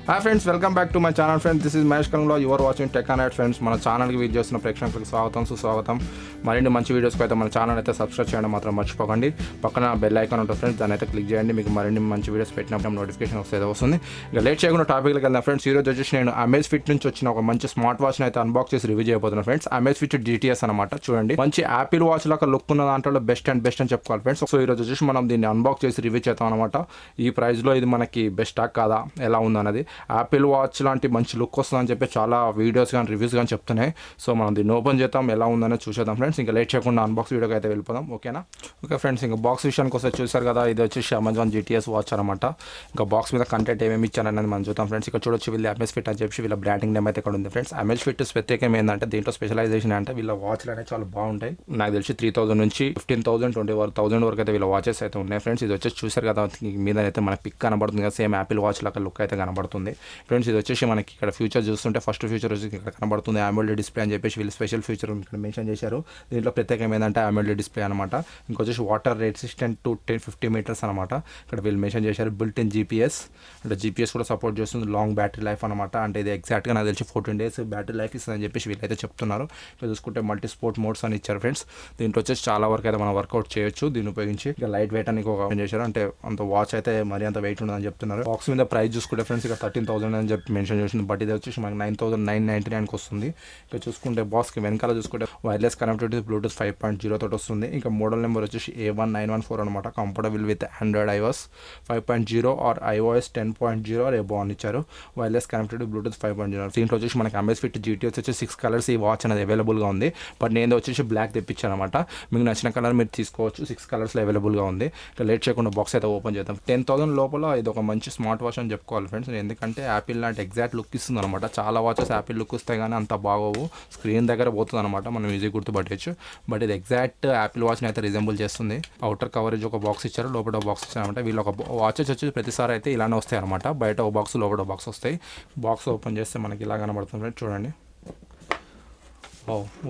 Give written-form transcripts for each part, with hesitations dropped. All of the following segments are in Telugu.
Hi friends, welcome back to my channel friends. This is Mahesh కలంలో. You are watching tech and rides friends. మన ఛానల్కి విజిట్ చేస్తున్న ప్రేక్షకులకు స్వాగతం, సుస్వాగతం. మరిన్ని మంచి వీడియోస్కి అయితే మన ఛానల్ అయితే సబ్స్క్రైబ్ చేయడం మాత్రం మర్చిపోకండి. పక్కన బెల్ ఐకాన్ ఉంటుంది ఫ్రెండ్స్, దాన్ని అయితే క్లిక్ చేయండి. మీకు మరిన్ని మంచి వీడియోస్ పెట్టినప్పుడు నోటిఫికేషన్ వస్తుంది. ఇక లేట్ చేయకుండా టాపిక్కి వెళ్దాం ఫ్రెండ్స్. ఈ రోజు వచ్చేసి నేను అమెజ్ఫిట్ నుంచి వచ్చిన ఒక మంచి స్మార్ట్ వాచ్ని అయితే అన్బాక్స్ చేసి రివ్యూ చేయబోతున్నాను ఫ్రెండ్స్. అమెజ్ఫిట్ GTS అనమాట. చూడండి, మంచి యాపిల్ వాచ్ లాగా లుక్ ఉన్న దాంట్లో బెస్ట్ అని చెప్పుకోవాలి ఫ్రెండ్స్. సో ఈ రోజు వచ్చేసి మనం దీన్ని అన్బాక్స్ చేసి రివ్యూ చేద్దాం అనమాట. ఈ ప్రైస్లో ఇది మనకి బెస్టా కాదా, ఎలా ఉందన్నది. యాపిల్ వాచ్ లాంటి మంచి లుక్ వస్తుందని చెప్పి చాలా వీడియోస్ కానీ రివ్యూస్ కానీ చెప్తున్నాయి. సో మనం దీన్ని ఓపెన్ చేద్దాం, ఎలా ఉందనేది చూసేద్దాం ఫ్రెండ్స్. ఇంకా లేట్ చేయకుండా అన్బాక్స్ వీడియోకి అయితే వెళ్ళిపోదాం, ఓకేనా? ఓకే ఫ్రెండ్స్, ఇంకా బాక్స్ విషయానికి వస్తే చూసారు కదా, ఇది వచ్చేసి అమెజాన్ GTS వాచ్ అనమాట. ఇంకా బాక్స్ మీద కంటెంట్ ఏమేమి ఇచ్చారనేది మనం చూద్దాం ఫ్రెండ్స్. ఇక్కడ చూడొచ్చు, వీళ్ళు అమెజ్ఫిట్ అని చెప్పి వీళ్ళ బ్రాండింగ్ నేమ్ అయితే ఇక్కడ ఉంది ఫ్రెండ్స్. అమెజ్ఫిట్ ప్రత్యేకం ఏంటంటే దీంట్లో స్పెషలైజేషన్ అంటే వీళ్ళ వాచ్లు అనేవి చాలా బాగుంటాయి. నాకు తెలిసి 3000 నుంచి 15,000 20,000 వరకు అయితే వీళ్ళ వాచెస్ అయితే ఉన్నాయి ఫ్రెండ్స్. ఇది వచ్చేసి చూసారు కదా, మీద అయితే మన పిక్ కనబడుతుంది కదా, సేమ్ యాపిల్ వాచ్ లాగా లుక్ అయితే కనబడుతుంది ఫ్రెండ్స్. ఇది వచ్చేసి మనకి ఇక్కడ ఫ్యూచర్ చూస్తుంటే ఫస్ట్ ఫ్యూచర్ వచ్చి ఇక్కడ కనబడుతుంది AMOLED డిస్ప్లే అని చెప్పేసి వీళ్ళు స్పెషల్ ఫ్యూచర్ ఇక్కడ మెన్షన్ చేశారు. దీంట్లో ప్రత్యేకం ఏంటంటే AMOLED డిస్ప్లే అనమాట. ఇంకొచ్చేసి వాటర్ రెసిస్టెంట్ టు 10-50 మీటర్స్ అనమాట. ఇక్కడ వీళ్ళు మెన్షన్ చేశారు. బిల్ట్ ఇన్ GPS అంటే GPS కూడా సపోర్ట్ చేస్తుంది. లాంగ్ బ్యాటరీ లైఫ్ అనమాట. అంటే ఇది ఎగ్జాక్ట్గా నాకు తెలిసి 14 days బ్యాటరీ లైఫ్ ఇస్తుందని చెప్పేసి వీళ్ళైతే చెప్తున్నారు. ఇక్కడ చూసుకుంటే మల్టీ స్పోర్ట్ మోడ్స్ అని ఇచ్చారు ఫ్రెండ్స్. దీంట్లో వచ్చేసి చాలా వరకు అయితే మనం వర్కౌట్ చేయొచ్చు దీన్ని ఉపయోగించి. ఇక లైట్ వెయిట్ అని ఒక చేశారు, అంటే అంత వాచ్ అయితే మరి అంత వెయిట్ ఉండదని చెప్తున్నారు. బాక్స్ మీద ప్రైస్ చూసుకుంటే ఫ్రెండ్స్ ఇక్కడ 13,000 అని చెప్పి మెన్షన్ చేసింది, బట్ ఇది వచ్చేసి మనకి 9,999కి వస్తుంది. ఇక్కడ చూసుకుంటే బాక్స్కి వెనకాల చూసుకుంటే వైర్లెస్ కనెక్టివిటీ బ్లూటూత్ 5.0 తోటి వస్తుంది. ఇంకా మోడల్ నెంబర్ వచ్చేసి A1914 అనమాట. Comfortable with Android iOS 5.0 or iOS 10.0 or above అని ఇచ్చారు. Wireless connectivity Bluetooth 5.0. దీంట్లో వచ్చేసి మనకి అమెజ్ఫిట్ GTS వచ్చి 6 కలర్స్ ఈ వాచ్ అనేది అవైలబుల్గా ఉంది. బట్ నేను వచ్చేసి బ్లాక్ తెప్పించాను అనమాట. మీకు నచ్చిన కలర్ మీరు తీసుకోవచ్చు. 6 కలర్స్లో అవైలబుల్గా ఉంది. ఇక లేట్ చేయకుండా బాక్స్ అయితే ఓపెన్ చేద్దాం. 10,000 లోపల ఇది ఒక మంచి స్మార్ట్ వాచ్ అని చెప్పుకోవాలి ఫ్రెండ్స్. ఎందుకంటే యాపిల్ లాంటి ఎగ్జాక్ట్ లుక్ ఇస్తుంది అనమాట. చాలా వాచెస్ యాపిల్ లుక్ వస్తాయి కానీ అంత బాగోవు, స్క్రీన్ దగ్గర పోతుంది అనమాట, మనం ఈజీ గుర్తుపట్టవచ్చు. బట్ ఇది ఎగ్జాక్ట్ యాపిల్ వాచ్ని అయితే రిజెంబుల్ చేస్తుంది. అవుటర్ కవరేజ్ ఒక బాక్స్ ఇచ్చారు, లోపల ఒక బాక్స్ ఇచ్చారు అనమాట. వీళ్ళు ఒక వాచెస్ వచ్చి ప్రతిసారి అయితే ఇలానే వస్తాయి అనమాట. బయట ఒక బాక్స్, లోపల ఒక బాక్స్ వస్తాయి. బాక్స్ ఓపెన్ చేస్తే మనకి ఇలా కనబడుతుంది చూడండి.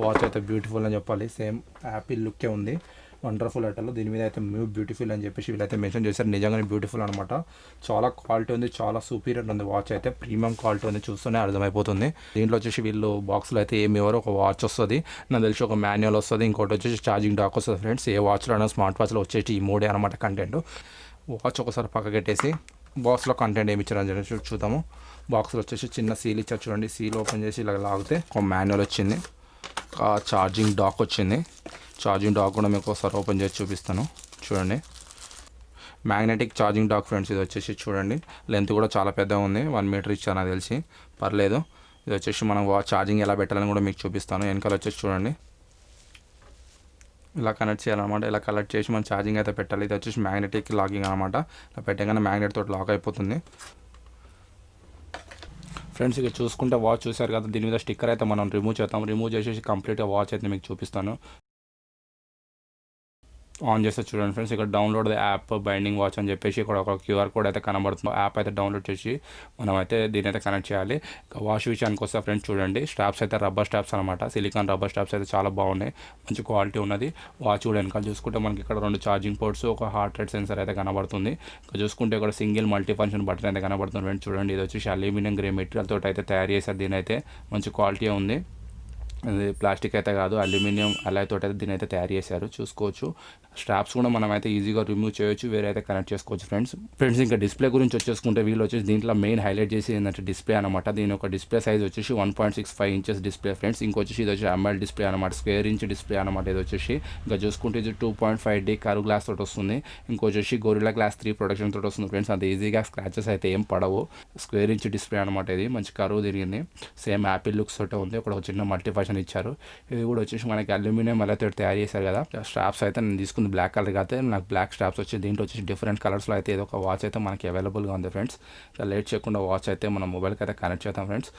వాచ్ అయితే బ్యూటిఫుల్ అని చెప్పాలి, సేమ్ యాపిల్ లుక్కే ఉంది. వండర్ఫుల్ ఐటల్లో దీని మీద అయితే బ్యూటిఫుల్ అని చెప్పేసి వీళ్ళైతే మెన్షన్ చేశారు. నిజంగానే బ్యూటిఫుల్ అనమాట. చాలా క్వాలిటీ ఉంది, చాలా సూపీరియర్ ఉంది వాచ్ అయితే. ప్రీమియం క్వాలిటీ ఉంది, చూస్తూనే అర్థమైపోతుంది. దీంట్లో వచ్చేసి వీళ్ళు బాక్స్లో అయితే ఏమి ఎవరో ఒక వాచ్ వస్తుంది, నాకు తెలిసి ఒక మాన్యువల్ వస్తుంది, ఇంకోటి వచ్చేసి ఛార్జింగ్ డాక్ వస్తుంది ఫ్రెండ్స్. ఏ వాచ్లో అయినా స్మార్ట్ వాచ్లో వచ్చేసి ఈ మూడే అనమాట కంటెంట్. వాచ్ ఒకసారి పక్కకెట్టేసి బాక్స్లో కంటెంట్ ఏమి ఇచ్చారని చెప్పి చూద్దాము. బాక్స్లో వచ్చేసి చిన్న సీల్ ఇచ్చారు చూడండి. సీల్ ఓపెన్ చేసి ఇలా లాగితే ఒక మాన్యువల్ వచ్చింది, ఛార్జింగ్ డాక్ వచ్చింది. ఛార్జింగ్ డాక్ కూడా మీకు ఒకసారి ఓపెన్ చేసి చూపిస్తాను చూడండి. Magnetic charging dock friends. ఇది వచ్చేసి చూడండి, లెంత్ కూడా చాలా పెద్దగా ఉంది, 1 మీటర్ ఇచ్చాను నాకు తెలిసి, పర్లేదు. ఇది వచ్చేసి మనం ఛార్జింగ్ ఎలా పెట్టాలని కూడా మీకు చూపిస్తాను. వెనకాల వచ్చేసి చూడండి, ఇలా కనెక్ట్ చేయాలన్నమాట. ఇలా కనెక్ట్ చేసి మనం ఛార్జింగ్ అయితే పెట్టాలి. ఇది వచ్చేసి మ్యాగ్నెటిక్ లాగింగ్ అనమాట. ఇలా పెట్టగానే మ్యాగ్నెట్ తోటి లాక్ అయిపోతుంది ఫ్రెండ్స్. ఇక చూసుకుంటే వాచ్ చూసారు కదా, దీని మీద స్టిక్కర్ అయితే మనం రిమూవ్ చేస్తాం. రిమూవ్ చేసేసి కంప్లీట్గా వాచ్ అయితే మీకు చూపిస్తాను. ఆన్ చేస్తే చూడండి ఫ్రెండ్స్, ఇక్కడ download the app binding watch అని చెప్పేసి ఇక్కడ ఒక QR కోడ్ అయితే కనబడుతుంది. యాప్ అయితే డౌన్లోడ్ చేసి మనం అయితే దీని అయితే కనెక్ట్ చేయాలి. వాచ్ విషయానికి వస్తే ఫ్రెండ్స్ చూడండి, స్ట్రాప్స్ అయితే రబ్బర్ స్ట్రాప్స్ అనమాట. సిలికాన్ రబ్బర్ స్ట్రాప్స్ అయితే చాలా బాగున్నాయి, మంచి క్వాలిటీ ఉన్నది. వాచ్ కూడా వెనకాల చూసుకుంటే మనకి ఇక్కడ 2 ఛార్జింగ్ పోర్ట్స్, ఒక హార్ట్ రేట్ సెన్సర్ అయితే కనబడుతుంది. ఇక్కడ చూసుకుంటే ఇక్కడ సింగిల్ మల్టీ ఫంక్షన్ బటన్ అయితే కనబడుతుంది ఫ్రెండ్స్. చూడండి, ఇది వచ్చేసి అల్యూమినియం గ్రే మెటీరియల్ తోటి అయితే తయారు చేశారు. దీని అయితే మంచి క్వాలిటీ ఉంది. అది ప్లాస్టిక్ అయితే కాదు, అల్యూమినియం అలాయ్ తోటి అయితే దీని అయితే తయారు చేశారు, చూసుకోవచ్చు. స్ట్రాప్స్ కూడా మనం అయితే ఈజీగా రిమూవ్ చేయొచ్చు, వేరే అయితే కనెక్ట్ చేసుకోవచ్చు ఫ్రెండ్స్. ఇంకా డిస్ప్లే గురించి వచ్చేసుకుంటే వీళ్ళు వచ్చేసి దీంట్లో మెయిన్ హైలైట్ చేసి ఏంటంటే డిస్ప్లే అనమాట. దీని ఒక డిస్ప్లే సైజ్ వచ్చేసి 1.65 ఇంచెస్ డిస్ప్లే ఫ్రెండ్స్. ఇంకొచ్చేసి ఇది వచ్చి AMOLED డిస్ప్లే అనమాట, స్క్వేర్ ఇంచ్ డిస్ప్లే అనమాట. ఇది వచ్చేసి ఇంకా చూసుకుంటే ఇది 2.5D కర్వ్ గ్లాస్ తోటి వస్తుంది. ఇంకొచ్చేసి గొరిల్లా గ్లాస్ 3 ప్రొడక్షన్ తోటి వస్తుంది ఫ్రెండ్స్. అంత ఈజీగా స్క్రాచెస్ అయితే ఏం పడవు. స్క్వేర్ ఇంచ్ డిస్ప్లే అనమాట. ఇది మంచి కర్వ్ తిరిగింది, సేమ్ యాపిల్ లుక్స్ తోటే ఉంది. ఇక్కడ ఒక చిన్న మల్టీ ఫంక్షన్ ఇచ్చారు. ఇది కూడా వచ్చేసి మనకి అల్యూమినియం అలాతో తయారు చేశారు కదా. స్ట్రాప్స్ అయితే నేను తీసుకుంది బ్లాక్ కలర్ అయితే నాకు బ్లాక్ స్ట్రాప్స్ వచ్చి దీంట్లో వచ్చేసి డిఫరెంట్ కలర్స్లో అయితే ఏదో ఒక వాచ్ అయితే మనకి అవైలబుల్గా ఉంది ఫ్రెండ్స్. లేట్ చేయకుండా వాచ్ అయితే మన మొబైల్కి అయితే కనెక్ట్ చేద్దాం ఫ్రెండ్స్.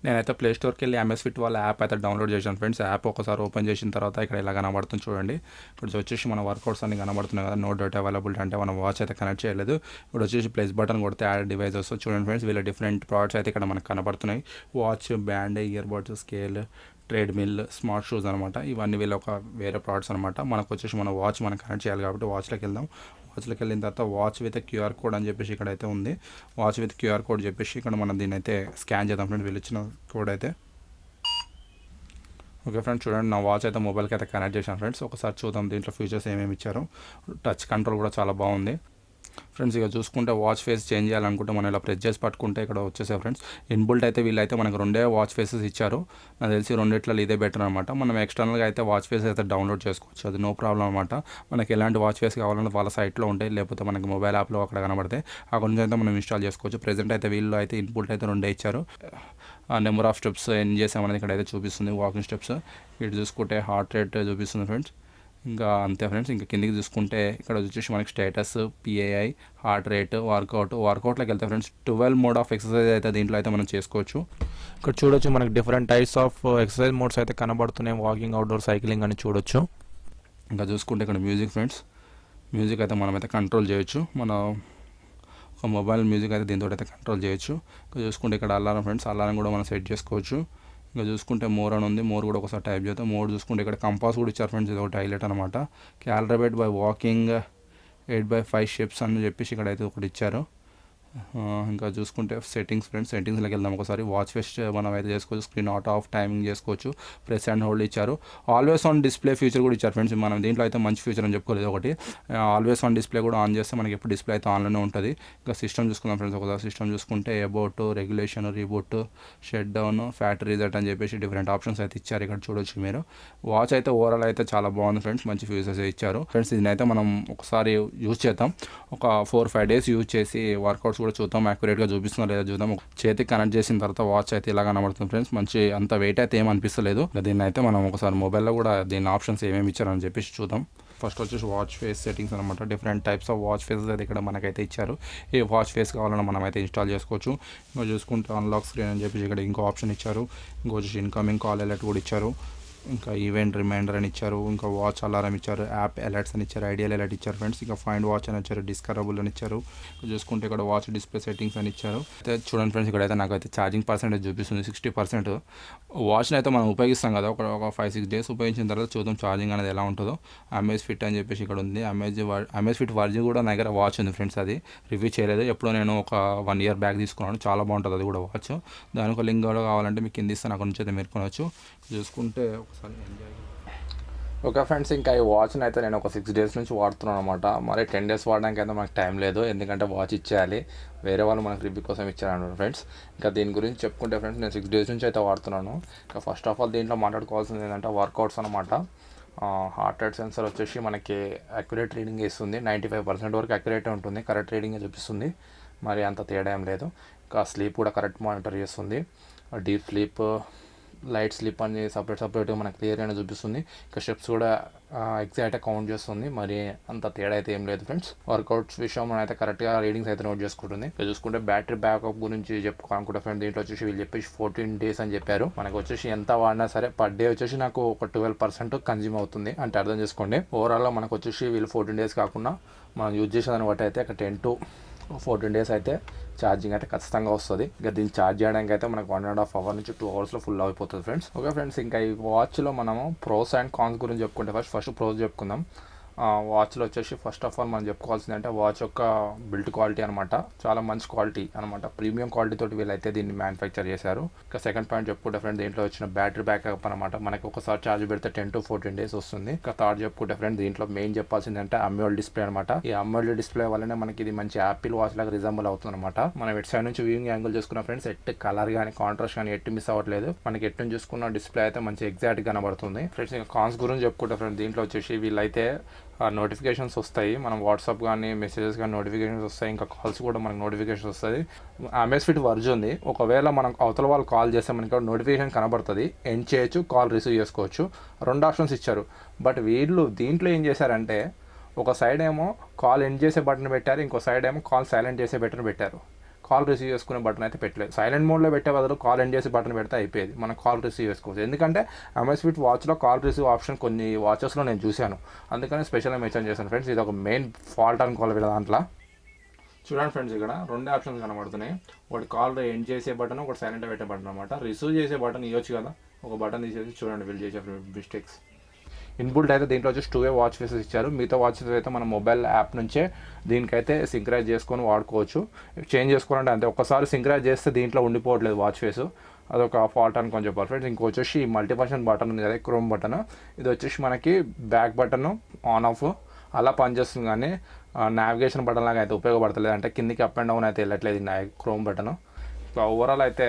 నేనైతే ప్లే స్టోర్కి వెళ్ళి అమెజ్ఫిట్ వాళ్ళ యాప్ అయితే డౌన్లోడ్ చేశాను ఫ్రెండ్స్. యాప్ ఒకసారి ఓపెన్ చేసిన తర్వాత ఇక్కడ ఇలా కనబడుతుంది చూడండి. ఇక్కడ వచ్చేసి మన వర్కౌట్స్ అన్ని కనబడుతున్నాయి కదా, నో డేటా అవైలబుల్ అంటే మనం వాచ్ అయితే కనెక్ట్ చేయలేదు. ఇప్పుడు వచ్చేసి ప్లస్ బటన్ కొడితే యాడ్ డివైజెస్ చూడండి ఫ్రెండ్స్. వీళ్ళ డిఫరెంట్ ప్రోడక్ట్స్ అయితే ఇక్కడ మనకు కనబడుతున్నాయి. Watch, band, ear buds, scale, treadmill, smart shoes అనమాట. ఇవన్నీ వీళ్ళ ఒక వేరే ప్రోడక్ట్స్ అనమాట. మనకు వచ్చేసి మన వాచ్ మనం కనెక్ట్ చేయాలి కాబట్టి వాచ్లోకి వెళ్దాం. వాచ్లోకి వెళ్ళిన తర్వాత వాచ్ విత్ క్యూఆర్ కోడ్ అని చెప్పేసి ఇక్కడైతే ఉంది. వాచ్ విత్ క్యూఆర్ కోడ్ చెప్పేసి ఇక్కడ మనం దీన్ని అయితే స్కాన్ చేద్దాం ఫ్రెండ్స్, వీళ్ళు ఇచ్చిన కోడ్ అయితే. ఓకే ఫ్రెండ్స్, చూడండి నా వాచ్ అయితే మొబైల్కి అయితే కనెక్ట్ చేశాను ఫ్రెండ్స్. ఒకసారి చూద్దాం దీంట్లో ఫీచర్స్ ఏమేమి ఇచ్చారు. టచ్ కంట్రోల్ కూడా చాలా బాగుంది ఫ్రెండ్స్. ఇక చూసుకుంటే వాచ్ ఫేస్ చేంజ్ చేయాలనుకుంటే మనం ఇలా ప్రెస్ చేసి పట్టుకుంటే ఇక్కడ వచ్చేసాయి ఫ్రెండ్స్. ఇన్బుల్ట్ అయితే వీళ్ళైతే మనకు 2 వాచ్ ఫేసెస్ ఇచ్చారు. నాకు తెలిసి 2 ఇదే బెటర్ అనమాట. మనం ఎక్స్టర్నల్గా అయితే వాచ్ ఫేస్ అయితే డౌన్లోడ్ చేసుకోవచ్చు, అది నో ప్రాబ్లం అనమాట. మనకి ఎలాంటి వాచ్ ఫేస్ కావాలన్నా వాళ్ళ సైట్లో ఉంటాయి, లేకపోతే మనకి మొబైల్ యాప్లో అక్కడ కనబడితే అక్కడ నుంచి అయితే మనం ఇన్స్టాల్ చేసుకోవచ్చు. ప్రెజెంట్ అయితే వీళ్ళు అయితే ఇన్బుల్ట్ అయితే 2 ఇచ్చారు. నెంబర్ ఆఫ్ స్టెప్స్ ఎన్ని చేసామనేది ఇక్కడ అయితే చూపిస్తుంది, వాకింగ్ స్టెప్స్. ఇటు చూసుకుంటే హార్ట్ రేట్ చూపిస్తుంది ఫ్రెండ్స్. ఇంకా అంతే ఫ్రెండ్స్. ఇంకా కిందికి చూసుకుంటే ఇక్కడ వచ్చేసి మనకి స్టేటస్, పిఏఐ, హార్ట్ రేట్, వర్కౌట్లోకి వెళ్తే ఫ్రెండ్స్ 12 మోడ్ ఆఫ్ ఎక్సర్సైజ్ అయితే దీంట్లో అయితే మనం చేసుకోవచ్చు. ఇక్కడ చూడొచ్చు మనకి different types of exercise modes అయితే కనబడుతున్నాయి. వాకింగ్, అవుట్డోర్, సైక్లింగ్ అని చూడొచ్చు. ఇంకా చూసుకుంటే ఇక్కడ మ్యూజిక్ ఫ్రెండ్స్, మ్యూజిక్ అయితే మనమైతే కంట్రోల్ చేయొచ్చు. మన ఒక మొబైల్ మ్యూజిక్ అయితే దీంతో అయితే కంట్రోల్ చేయొచ్చు. ఇంకా చూసుకుంటే ఇక్కడ అలారం ఫ్రెండ్స్, అలారం కూడా మనం సెట్ చేసుకోవచ్చు. ఇంకా చూసుకుంటే మోర్ అని ఉంది, మోర్ కూడా ఒకసారి టైప్ చేద్దాం. మోర్ చూసుకుంటే ఇక్కడ కంపాస్ కూడా ఇచ్చారు ఫ్రెండ్స్, ఇది ఒకటి హైలైట్ అనమాట. క్యాలరేట్ బై వాకింగ్ 8/5 స్టెప్స్ అని చెప్పేసి ఇక్కడ అయితే ఒకటి ఇచ్చారు. ఇంకా చూసుకుంటే సెట్టింగ్స్ ఫ్రెండ్స్, సెట్టింగ్స్లోకి వెళ్దాం ఒకసారి. వాచ్ ఫేస్ మనం అయితే చేసుకోవచ్చు, స్క్రీన్ ఆటో ఆఫ్ టైమింగ్ చేసుకోవచ్చు, ప్రెస్ అండ్ హోల్డ్ ఇచ్చారు. ఆల్వేస్ ఆన్ డిస్ప్లే ఫీచర్ కూడా ఇచ్చారు ఫ్రెండ్స్. మనం దీంట్లో అయితే మంచి ఫీచర్ అని చెప్పుకోలేదు. ఒకటి ఆల్వేస్ ఆన్ డిస్ప్లే కూడా ఆన్ చేస్తే మనకి ఎప్పుడు డిస్ప్లే అయితే ఆన్లోనే ఉంటుంది. ఇంకా సిస్టమ్ చూసుకుందాం ఫ్రెండ్స్ ఒకసారి. సిస్టమ్ చూసుకుంటే about, regulation, reboot, shut down, factory result అని చెప్పేసి డిఫరెంట్ ఆప్షన్స్ అయితే ఇచ్చారు. ఇక్కడ చూడొచ్చు మీరు. వాచ్ అయితే ఓవరాల్ అయితే చాలా బాగుంది ఫ్రెండ్స్, మంచి ఫీచర్స్ ఇచ్చారు ఫ్రెండ్స్. దీనైతే మనం ఒకసారి యూజ్ చేద్దాం, ఒక 4-5 డేస్ యూజ్ చేసి వర్కౌట్స్ కూడా చూద్దాం, యాక్యురేట్గా చూపిస్తున్నా లేదా చూద్దాం. చేతికి కనెక్ట్ చేసిన తర్వాత వాచ్ అయితే ఇలా కనబడుతుంది ఫ్రెండ్స్. మంచి అంత వెయిట్ అయితే ఏం అనిపిస్తలేదు. దీన్ని అయితే మనం ఒకసారి మొబైల్లో కూడా దీని ఆప్షన్స్ ఏమేమి ఇచ్చారని చెప్పేసి చూద్దాం. ఫస్ట్ వచ్చేసి వాచ్ ఫేస్ సెట్టింగ్స్ అనమాట. Different types of watch faces అయితే ఇక్కడ మనకైతే ఇచ్చారు. ఏ వాచ్ ఫేస్ కావాలన్నా మనం అయితే ఇన్స్టాల్ చేసుకోవచ్చు. ఇంకా చూసుకుంటే అన్లాక్ స్క్రీన్ అని చెప్పేసి ఇక్కడ ఇంకో ఆప్షన్ ఇచ్చారు. ఇంకో వచ్చేసి ఇన్కమింగ్ కాల్ అలర్ట్ కూడా ఇచ్చారు. ఇంకా ఈవెంట్ రిమైండర్ అని ఇచ్చారు. ఇంకా వాచ్ అలారం ఇచ్చారు, యాప్ అలర్ట్స్ అని ఇచ్చారు, ఐడియల్ అలర్ట్ ఇచ్చారు ఫ్రెండ్స్. ఇంకా ఫైండ్ వాచ్ అని ఇచ్చారు, డిస్కవరబుల్ అని ఇచ్చారు. చూసుకుంటే ఇక్కడ వాచ్ డిస్ప్లే సెట్టింగ్స్ అని ఇచ్చారు. అయితే చూడండి ఫ్రెండ్స్, ఇక్కడైతే నాకైతే ఛార్జింగ్ పర్సెంటేజ్ చూపిస్తుంది 60%. వాచ్ని అయితే మనం ఉపయోగిస్తాం కదా, ఒక 5-6 డేస్ ఉపయోగించిన తర్వాత చూద్దాం ఛార్జింగ్ అనేది ఎలా ఉంటుందో. అమెజ్ఫిట్ అని చెప్పేసి ఇక్కడ ఉంది. అమెజ్ఫిట్ వర్జిన్ కూడా నా దగ్గర వాచ్ ఉంది ఫ్రెండ్స్, అది రివ్యూ చేయలేదు. ఎప్పుడో నేను ఒక 1 year బ్యాక్ తీసుకున్నాను, చాలా బాగుంటుంది అది కూడా వాచ్. దానికి ఒక లింక్ కూడా కావాలంటే మీకు కింద ఇస్తాను, అక్కడ నుంచి అయితే మీరు కొనవచ్చు. చూసుకుంటే ఒకసారి ఎంజాయ్. ఓకే ఫ్రెండ్స్, ఇంకా ఈ వాచ్ని అయితే నేను ఒక 6 days నుంచి వాడుతున్నాను అనమాట. మరి 10 days వాడడానికి అయితే మనకు టైం లేదు, ఎందుకంటే వాచ్ ఇచ్చేయాలి. వేరే వాళ్ళు మనకు రివ్యూ కోసం ఇచ్చారన్నమాట ఫ్రెండ్స్. ఇంకా దీని గురించి చెప్పుకుంటే ఫ్రెండ్స్, నేను 6 days నుంచి అయితే వాడుతున్నాను. ఇంకా ఫస్ట్ ఆఫ్ ఆల్ దీంట్లో మాట్లాడుకోవాల్సింది ఏంటంటే వర్కౌట్స్ అనమాట. హార్ట్ రేట్ సెన్సర్ వచ్చేసి మనకి అక్యురేట్ రీడింగ్ ఇస్తుంది. 95% వరకు అక్యురేట్ ఉంటుంది, కరెక్ట్ రీడింగ్ చూపిస్తుంది, మరి అంత తేడా ఏం లేదు. ఇంకా స్లీప్ కూడా కరెక్ట్ మానిటర్ చేస్తుంది. డీప్ స్లీప్, లైట్ స్లీప్ అని సపరేట్గా మనకు క్లియర్గానే చూపిస్తుంది. ఇంకా స్టెప్స్ కూడా ఎగ్జాక్ట్గా కౌంట్ చేస్తుంది, మరి అంత తేడా అయితే ఏం లేదు ఫ్రెండ్స్. వర్కౌట్స్ విషయం మనం అయితే కరెక్ట్గా రీడింగ్స్ అయితే నోట్ చేసుకుంటుంది. ఇక చూసుకుంటే బ్యాటరీ బ్యాకప్ గురించి చెప్పుకోవాలనుకుంటే ఫ్రెండ్స్, దీంట్లో వచ్చేసి వీళ్ళు చెప్పేసి 14 days అని చెప్పారు. మనకు వచ్చేసి ఎంత వాడినా సరే పర్ డే వచ్చేసి నాకు ఒక 12% కన్జ్యూమ్ అవుతుంది అంటే అర్థం చేసుకోండి. ఓవరాల్గా మనకు వచ్చేసి వీళ్ళు 14 days కాకుండా మనం యూజ్ చేసేదాన్ని బట్టి అయితే ఒక 10 to 14 days అయితే ఛార్జింగ్ అయితే ఖచ్చితంగా వస్తుంది. ఇంకా దీన్ని ఛార్జ్ చేయడానికి అయితే మనకు 1.5 hours నుంచి 2 hours ఫుల్ అయిపోతుంది ఫ్రెండ్స్. ఓకే ఫ్రెండ్స్, ఇంకా ఈ వాచ్లో మనము ప్రోస్ అండ్ కాన్స్ గురించి చెప్పుకుంటే ఫస్ట్ ప్రోస్ చెప్పుకుందాం. వాచ్లో వచ్చేసి ఫస్ట్ ఆఫ్ ఆల్ మనం చెప్పుకోవాల్సింది అంటే వాచ్ యొక్క బిల్ట్ క్వాలిటీ అనమాట, చాలా మంచి క్వాలిటీ అనమాట. ప్రీమియం క్వాలిటీ తోటి వీళ్ళైతే దీన్ని మ్యానుఫ్యాక్చర్ చేశారు. ఇంకా సెకండ్ పాయింట్ చెప్పుకుంటే ఫ్రెండ్, దీంట్లో వచ్చిన బ్యాటరీ బ్యాకప్ అనమాట, మనకి ఒకసారి ఛార్జ్ పెడితే 10 to 14 days వస్తుంది. ఇంకా థర్డ్ చెప్పుకుంటే ఫ్రెండ్, దీంట్లో మెయిన్ చెప్పాల్సింది అంటే అమోల్డ్ డిస్ప్లే అనమాట. ఈ అమోల్డ్ డిస్ప్లే వల్లనే మనకి ఇది మంచి యాపిల్ వాచ్ లాగా రిజంబుల్ అవుతుంది అనమాట. మనం ఎట్ సైడ్ నుంచి వ్యూయింగ్ యాంగిల్ చూసుకున్న ఫ్రెండ్స్, ఎట్ కలర్ కానీ కాంట్రాస్ట్ కానీ ఎట్టి మిస్ అవ్వట్లేదు. మనకి ఎట్టు చూసుకున్న డిస్ప్లే అయితే మంచి ఎగ్జాక్ట్ కనబడుతుంది ఫ్రెండ్స్. ఇంకా కాన్స్ గురించి చెప్పుకుంటే ఫ్రెండ్, దీంట్లో వచ్చేసి వీళ్ళైతే నోటిఫికేషన్స్ వస్తాయి, మనం వాట్సాప్ కానీ మెసేజెస్ కానీ నోటిఫికేషన్స్ వస్తాయి, ఇంకా కాల్స్ కూడా మనకు నోటిఫికేషన్స్ వస్తుంది. అమెజ్ఫిట్ వర్జ్ ఉంది, ఒకవేళ మనం అవతల వాళ్ళు కాల్ చేస్తే మనకి నోటిఫికేషన్ కనబడుతుంది, ఎండ్ చేయొచ్చు, కాల్ రిసీవ్ చేసుకోవచ్చు, 2 ఆప్షన్స్ ఇచ్చారు. బట్ వీళ్ళు దీంట్లో ఏం చేశారంటే, ఒక సైడ్ ఏమో కాల్ ఎండ్ చేసే బటన్ పెట్టారు, ఇంకో సైడ్ ఏమో కాల్ సైలెంట్ చేసే బటన్ పెట్టారు. కాల్ రిసీవ్ చేసుకునే బటన్ అయితే పెట్టలేదు. సైలెంట్ మోడ్లో పెట్టే బదులు కాల్ ఎండ్ చేసి బటన్ పెడితే అయిపోయేది, మనం కాల్ రిసీవ్ చేసుకోవచ్చు. ఎందుకంటే అమెజ్ఫిట్ వాచ్లో కాల్ రిసీవ్ ఆప్షన్ కొన్ని వాచెస్లో నేను చూశాను, అందుకని స్పెషల్గా మెన్షన్ చేశాను ఫ్రెండ్స్. ఇది ఒక మెయిన్ ఫాల్ట్ అనుకోవాలి వీళ్ళ దాంట్లో. చూడండి ఫ్రెండ్స్, ఇక్కడ 2 ఆప్షన్స్ కనబడుతున్నాయి, ఒకటి కాల్ ఎండ్ చేసే బటన్, ఒకటి సైలెంట్ పెట్టే బటన్ అనమాట. రిసీవ్ చేసే బటన్ ఇవ్వచ్చు కదా, ఒక బటన్ తీసేసి చూడండి వీళ్ళు చేసే మిస్టేక్స్. ఇన్బుల్ట్ అయితే దీంట్లో వచ్చేసి 2 వాచ్ ఫేసెస్ ఇచ్చారు. మిగతా వాచెస్ అయితే మన మొబైల్ యాప్ నుంచే దీనికైతే సింక్రైజ్ చేసుకొని వాడుకోవచ్చు. చేంజ్ చేసుకోవాలంటే అంతే, ఒక్కసారి సింక్రైజ్ చేస్తే దీంట్లో ఉండిపోవట్లేదు వాచ్ ఫేసు, అదొక ఫాల్ట్ అని కొంచెం పర్ఫెక్ట్. ఇంకో వచ్చేసి మల్టీ ఫంక్షన్ బటన్ ఉంది కదా, క్రోమ్ బటన్, ఇది వచ్చేసి మనకి బ్యాక్ బటన్ ఆన్ ఆఫ్ అలా పనిచేస్తుంది, కానీ నావిగేషన్ బటన్ లాగా అయితే ఉపయోగపడతలేదు, అంటే కిందికి అప్ అండ్ డౌన్ అయితే వెళ్ళట్లేదు క్రోమ్ బటన్. సో ఓవరాల్ అయితే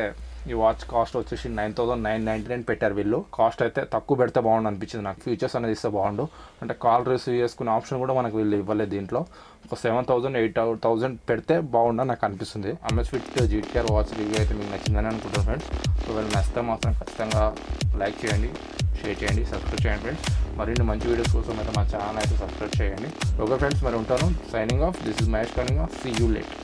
ఈ వాచ్ కాస్ట్ వచ్చేసి 9,999 పెట్టారు వీళ్ళు. కాస్ట్ అయితే తక్కువ పెడితే బాగుండు అనిపించింది నాకు, ఫీచర్స్ అనేది ఇస్తే బాగుండు. అంటే కాల్ రిసీవ్ చేసుకునే ఆప్షన్ కూడా మనకు వీళ్ళు ఇవ్వలేదు దీంట్లో. ఒక 7,000 8,000 పెడితే బాగుండు నాకు అనిపిస్తుంది. Amazfit GTS వాచ్ రివ్యూ అయితే మీకు నచ్చిందని అనుకుంటున్నాను ఫ్రెండ్స్. సో వీళ్ళు నచ్చితే మాత్రం ఖచ్చితంగా లైక్ చేయండి, షేర్ చేయండి, సబ్స్క్రైబ్ చేయండి ఫ్రెండ్స్. మరిన్ని మంచి వీడియోస్ కోసం అయితే మా ఛానల్ అయితే సబ్స్క్రైబ్ చేయండి. ఓకే ఫ్రెండ్స్, మరి ఉంటాను. Signing off. This is Mahesh కనింగ్ ఆఫ్. See you late.